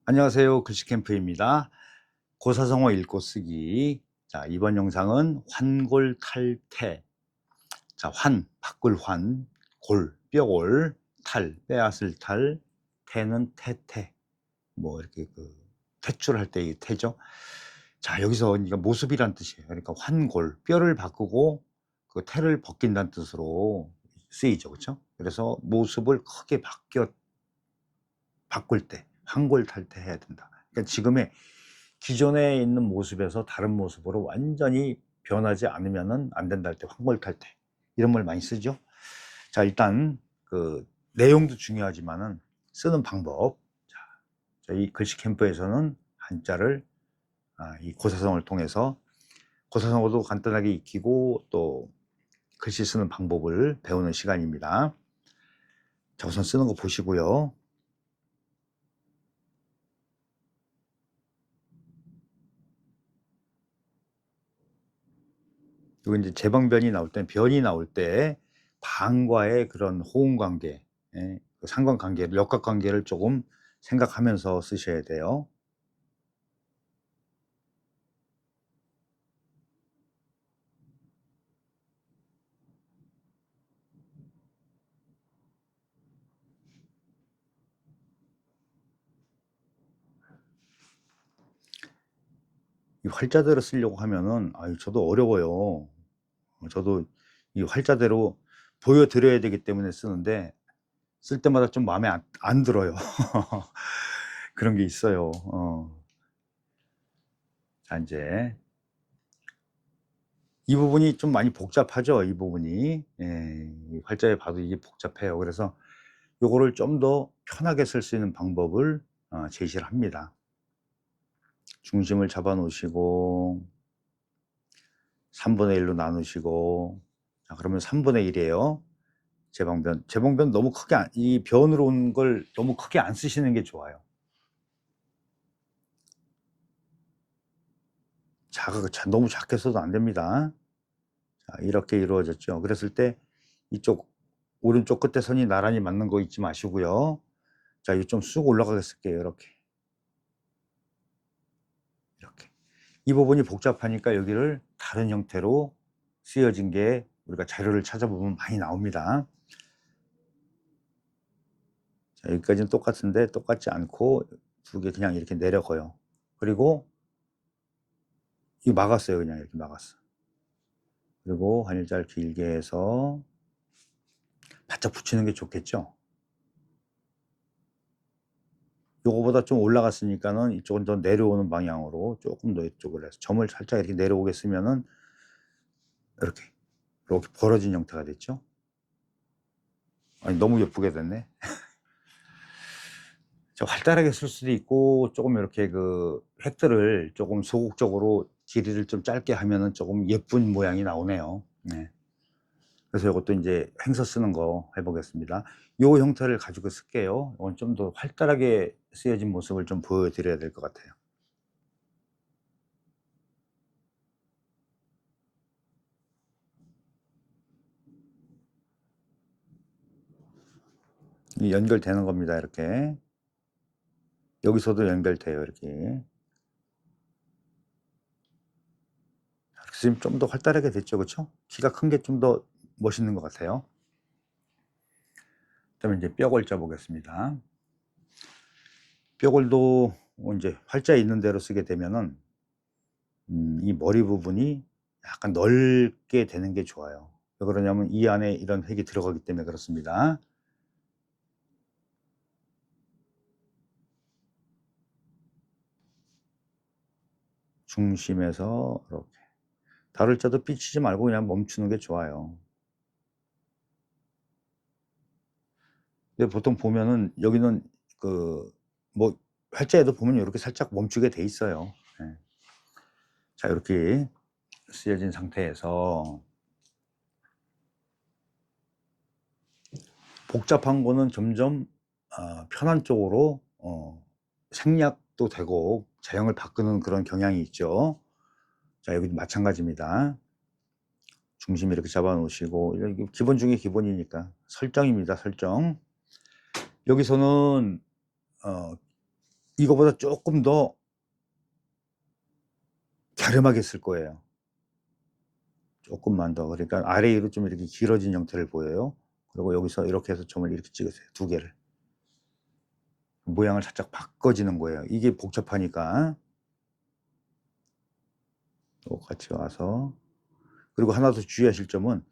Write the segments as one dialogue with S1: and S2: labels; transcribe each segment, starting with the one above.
S1: 안녕하세요. 글씨캠프입니다. 고사성어 읽고 쓰기. 자, 이번 영상은 환골탈태. 자, 바꿀 골, 뼈골, 빼앗을 탈, 태는 태태. 뭐 이렇게 퇴출할 때 이 태죠. 자, 여기서 그러니까 모습이란 뜻이에요. 그러니까 환골, 뼈를 바꾸고 그 태를 벗긴다는 뜻으로 쓰이죠. 그렇죠? 그래서 모습을 크게 바꿀 때 환골탈태 해야 된다. 그러니까 지금의 기존에 있는 모습에서 다른 모습으로 완전히 변하지 않으면 안 된다 할 때 환골탈태 이런 말 많이 쓰죠. 자, 일단 그 내용도 중요하지만은 쓰는 방법. 자, 저희 글씨 캠프에서는 한자를 이 고사성어를 통해서 고사성어도 간단하게 익히고 또 글씨 쓰는 방법을 배우는 시간입니다. 자, 우선 쓰는 거 보시고요. 그리고 이제 제방변이 나올 때, 변이 나올 때 방과의 그런 호응 관계, 그 상관관계를, 역학관계를 조금 생각하면서 쓰셔야 돼요. 이 활자대로 쓰려고 하면은 저도 어려워요. 저도 이 활자대로 보여드려야 되기 때문에 쓰는데 쓸 때마다 좀 마음에 안 들어요. 그런 게 있어요. 자, 이제 이 부분이 좀 많이 복잡하죠. 이 부분이 이 활자에 봐도 이게 복잡해요. 그래서 요거를 좀 더 편하게 쓸 수 있는 방법을 제시를 합니다. 중심을 잡아 놓으시고 3분의 1로 나누시고, 자, 그러면 3분의 1이에요. 재방변 너무 크게 이 변으로 온 걸 너무 크게 안 쓰시는 게 좋아요. 너무 작게 써도 안 됩니다. 자, 이렇게 이루어졌죠. 그랬을 때 이쪽 오른쪽 끝에 선이 나란히 맞는 거 잊지 마시고요. 자, 이거 좀 쑥 올라가게 쓸게요. 이렇게 이 부분이 복잡하니까 여기를 다른 형태로 쓰여진 게 우리가 자료를 찾아보면 많이 나옵니다. 자, 여기까지는 똑같은데 똑같지 않고 두 개 그냥 이렇게 내려가요. 그리고 이거 막았어요. 그냥 이렇게 막았어. 그리고 한일자를 길게 해서 바짝 붙이는 게 좋겠죠. 요거보다 좀 올라갔으니까는 이쪽은 더 내려오는 방향으로 조금 더 이쪽으로 해서 점을 살짝 이렇게 내려오게 쓰면은 이렇게 벌어진 형태가 됐죠. 너무 예쁘게 됐네. 활달하게 쓸 수도 있고 조금 이렇게 그 획들을 조금 소극적으로 길이를 좀 짧게 하면은 조금 예쁜 모양이 나오네요. 네. 그래서 이것도 이제 행서 쓰는 거 해보겠습니다. 요 형태를 가지고 쓸게요. 이건 좀 더 활달하게 쓰여진 모습을 좀 보여드려야 될 것 같아요. 연결되는 겁니다. 이렇게 여기서도 연결돼요. 이렇게 지금 좀 더 활달하게 됐죠, 그렇죠? 키가 큰 게 좀 더 멋있는 것 같아요. 그다음에 이제 뼈골자 보겠습니다. 뼈골도 이제 활자 있는 대로 쓰게 되면은 이 머리 부분이 약간 넓게 되는 게 좋아요. 왜 그러냐면 이 안에 이런 획이 들어가기 때문에 그렇습니다. 중심에서 이렇게 다룰 자도 삐치지 말고 그냥 멈추는 게 좋아요. 근데 보통 보면은 여기는 뭐 활자에도 보면 이렇게 살짝 멈추게 돼 있어요. 네. 자, 이렇게 쓰여진 상태에서 복잡한 거는 점점 편한 쪽으로 생략도 되고 제형을 바꾸는 그런 경향이 있죠. 자, 여기도 마찬가지입니다. 중심 이렇게 잡아 놓으시고, 기본 중에 기본이니까 설정입니다. 설정. 여기서는 이거보다 조금 더 갸름하게 쓸 거예요. 조금만 더. 그러니까 아래 위로 좀 이렇게 길어진 형태를 보여요. 그리고 여기서 이렇게 해서 점을 이렇게 찍으세요. 두 개를. 모양을 살짝 바꿔지는 거예요. 이게 복잡하니까. 똑같이 와서. 그리고 하나 더 주의하실 점은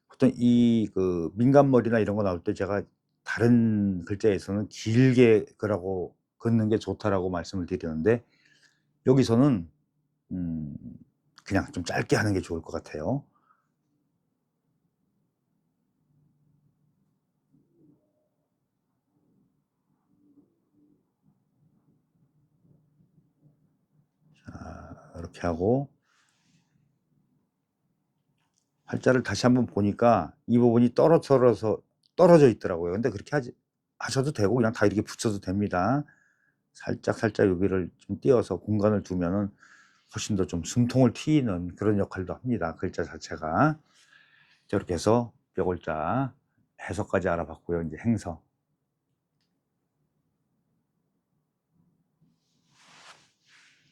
S1: 보통 이 그 민간머리나 이런 거 나올 때 제가 다른 글자에서는 길게 그라고 긋는 게 좋다라고 말씀을 드리는데 여기서는 그냥 좀 짧게 하는 게 좋을 것 같아요. 자, 이렇게 하고 팔자를 다시 한번 보니까 이 부분이 떨어져 있더라고요. 근데 그렇게 하셔도 되고 그냥 다 이렇게 붙여도 됩니다. 살짝 여기를 좀 띄어서 공간을 두면은 훨씬 더 좀 숨통을 트이는 그런 역할도 합니다. 글자 자체가. 자, 이렇게 해서 뼈골자 해석까지 알아봤고요. 이제 행서.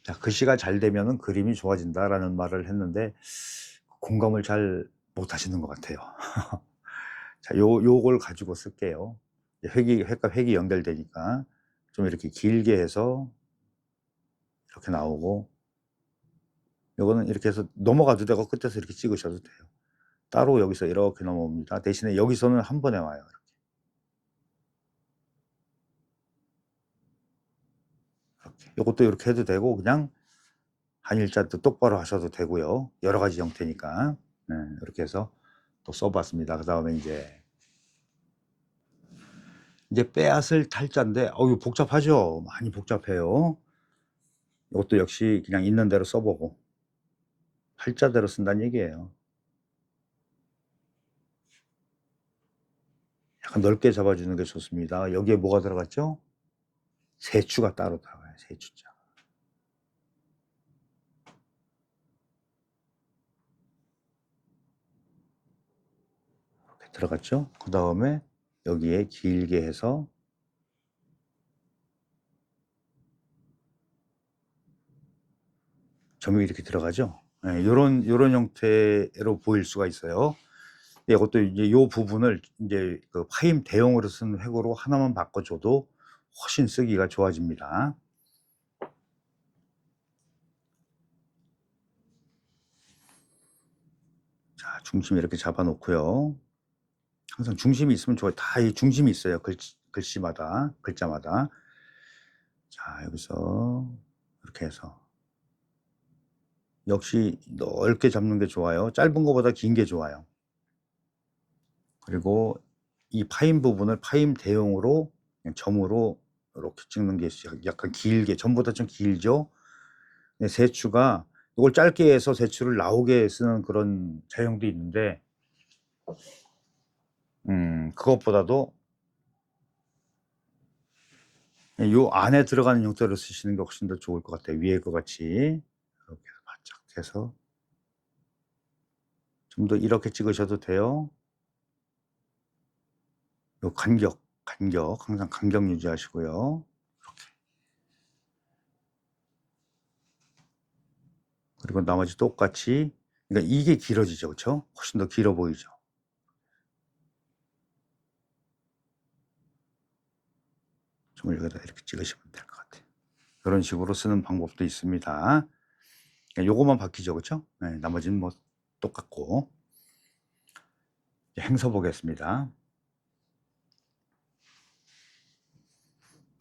S1: 자, 글씨가 잘 되면은 그림이 좋아진다라는 말을 했는데 공감을 잘 못 하시는 것 같아요. 자, 요걸 가지고 쓸게요. 획과 획이 연결되니까 좀 이렇게 길게 해서 이렇게 나오고, 요거는 이렇게 해서 넘어가도 되고 끝에서 이렇게 찍으셔도 돼요. 따로 여기서 이렇게 넘어옵니다. 대신에 여기서는 한 번에 와요. 이렇게. 요것도 이렇게 해도 되고 그냥 한일자도 똑바로 하셔도 되고요. 여러 가지 형태니까. 네, 이렇게 해서 또 써봤습니다. 그 다음에 이제 빼앗을 탈자인데 어유 복잡하죠. 많이 복잡해요. 이것도 역시 그냥 있는 대로 써보고 팔자대로 쓴다는 얘기예요. 약간 넓게 잡아주는 게 좋습니다. 여기에 뭐가 들어갔죠? 세추가 따로 들어가요. 세추자. 이렇게 들어갔죠? 그 다음에 여기에 길게 해서 점이 이렇게 들어가죠? 네, 요런 형태로 보일 수가 있어요. 이것도 이제 요 부분을 이제 그 파임 대용으로 쓴 획으로 하나만 바꿔줘도 훨씬 쓰기가 좋아집니다. 자, 중심 이렇게 잡아 놓고요. 항상 중심이 있으면 좋아요. 다 이 중심이 있어요. 글씨마다, 글자마다. 자, 여기서 이렇게 해서 역시 넓게 잡는 게 좋아요. 짧은 것보다 긴 게 좋아요. 그리고 이 파임 부분을 파임 대용으로 그냥 점으로 이렇게 찍는 게 약간 길게, 전보다 좀 길죠? 세추가 이걸 짧게 해서 세추를 나오게 쓰는 그런 자형도 있는데 그것보다도 요 안에 들어가는 형태로 쓰시는 게 훨씬 더 좋을 것 같아요. 위에 것 같이 이렇게 바짝 해서 좀 더 이렇게 찍으셔도 돼요. 요 간격 항상 간격 유지하시고요. 이렇게. 그리고 나머지 똑같이, 그러니까 이게 길어지죠, 그렇죠? 훨씬 더 길어 보이죠. 점을 여기다 이렇게 찍으시면 될 것 같아요. 이런 식으로 쓰는 방법도 있습니다. 요것만 바뀌죠, 그렇죠? 네, 나머지는 뭐 똑같고. 행서 보겠습니다.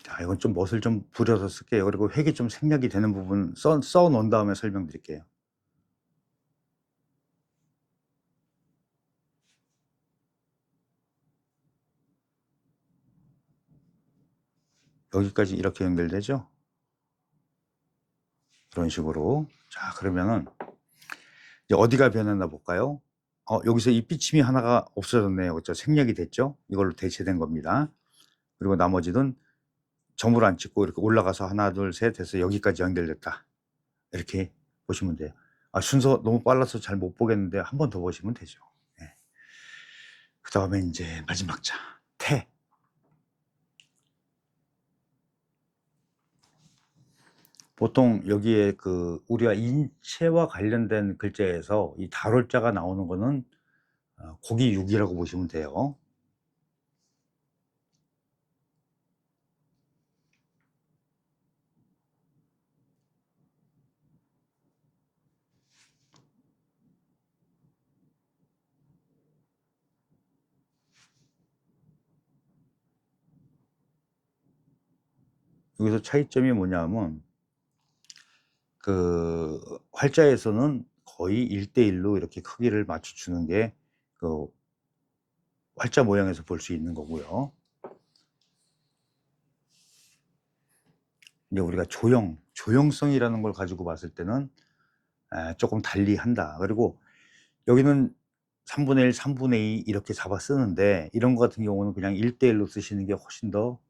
S1: 자, 이건 좀 멋을 좀 부려서 쓸게요. 그리고 획이 좀 생략이 되는 부분 써 놓은 다음에 설명드릴게요. 여기까지 이렇게 연결되죠? 이런 식으로. 자, 그러면은 이제 어디가 변했나 볼까요? 여기서 이 삐침이 하나가 없어졌네요. 그렇죠? 생략이 됐죠? 이걸로 대체된 겁니다. 그리고 나머지는 점을 안 찍고 이렇게 올라가서 하나, 둘, 셋 해서 여기까지 연결됐다. 이렇게 보시면 돼요. 순서 너무 빨라서 잘 못 보겠는데 한 번 더 보시면 되죠. 네. 그 다음에 이제 마지막 자, 태. 보통 여기에 우리가 인체와 관련된 글자에서 이 달월자가 나오는 거는 고기 육이라고 보시면 돼요. 여기서 차이점이 뭐냐면 활자에서는 거의 1대1로 이렇게 크기를 맞춰 주는 게 그 활자 모양에서 볼 수 있는 거고요. 이제 우리가 조형성이라는 걸 가지고 봤을 때는 쪼끔 달리한다. 그리고 여기는 3 분의 1, 3 분의 2 이렇게 잡아 쓰는데 이런 거 같은 경우는 그냥 1대1로 쓰시는 게 훨씬 더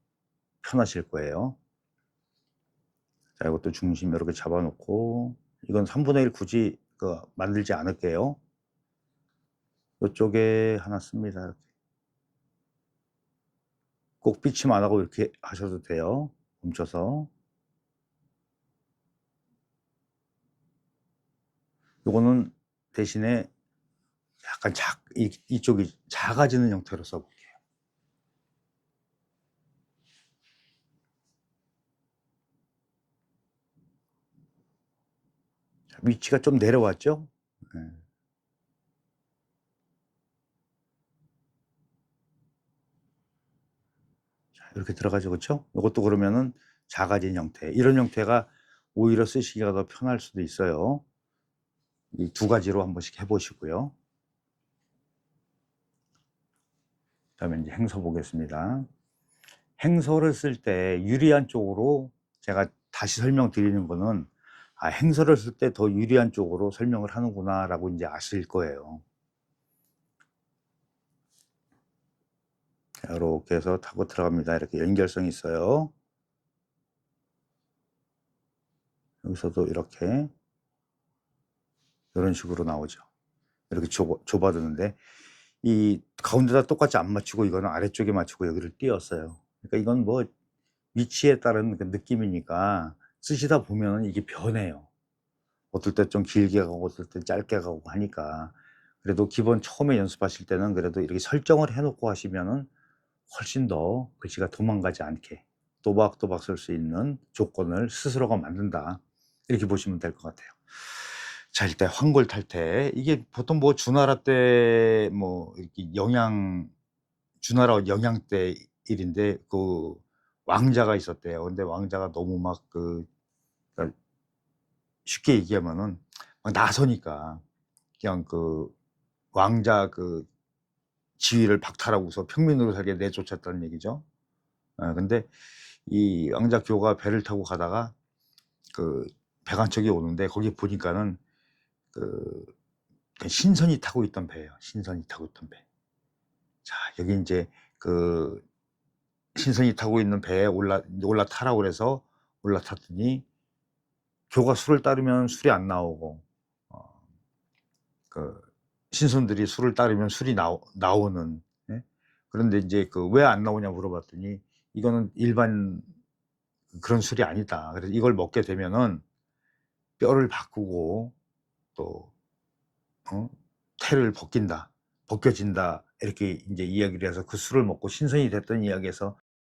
S1: 편하실 거예요. 자, 이것도 중심 요렇게 잡아 놓고 이건 3 분의 1 굳이 만들지 않을게요. 요쪽에 하나 씁니다. 이렇게. 꼭 삐침 안 하고 이렇게 하셔도 돼요. 멈춰서. 요거는 대신에 약간 이쪽이 작아지는 형태로 써 볼게요. 위치가 좀 내려왔죠? 예. 자, 이렇게 들어가죠. 그쵸? 요것도 그러면은 작아진 형태. 이런 형태가 오히려 쓰시기가 더 편할 수도 있어요. 이 두 가지로 한 번씩 해 보시고요. 그다음에 인제 행서 보겠습니다. 행서를 쓸 때 유리한 쪽으로 제가 다시 설명드리는 거는 '아, 행서를 쓸 때 더 유리한 쪽으로 설명을 하는구나.'라고 인제 아실 거예요. 자, 요렇게 해서 타고 들어갑니다. 이렇게 연결성이 있어요. 여기서도 이렇게 요런 식으로 나오죠. 이렇게 좁아드는데 이 가운데다 똑같이 안 맞추고 이거는 아래쪽에 맞추고 여기를 띄었어요. 그러니까 이건 뭐 위치에 따른 느낌이니까 쓰시다 보면은 이게 변해요. 어떨 때 좀 길게 가고 어떨 때 짧게 가고 하니까. 그래도 기본 처음에 연습하실 때는 그래도 이렇게 설정을 해 놓고 하시면은 훨씬 더 글씨가 도망가지 않게 또박또박 쓸 수 있는 조건을 스스로가 만든다. 이렇게 보시면 될 것 같아요. 자, 일단 황골 탈퇴. 이게 보통 뭐 주나라 때 뭐 이렇게 주나라 영향 때 일인데 왕자가 있었대요. 근데 왕자가 너무 그러니까 쉽게 얘기하면은 막 나서니까 그냥 왕자 지위를 박탈하고서 평민으로 살게 내쫓았다는 얘기죠. 근데 이 왕자 교가 배를 타고 가다가 그 배가 한 척이 오는데 거기 보니까는 그 신선이 타고 있던 배예요. 신선이 타고 있던 배. 자, 여기 인제 그 신선이 타고 있는 배에 올라타라고 그래서 올라탔더니 교가 술을 따르면 술이 안 나오고 어 그 신선들이 술을 따르면 술이 나오는, 예? 그런데 인제 "왜 안 나오냐?" 물어봤더니 "이거는 일반 그런 술이 아니다. 그래서 이걸 먹게 되면은 뼈를 바꾸고 또 태를 벗긴다. 벗겨진다." 이렇게 인제 이야기를 해서 그 술을 먹고 신선이 됐던 이야기에서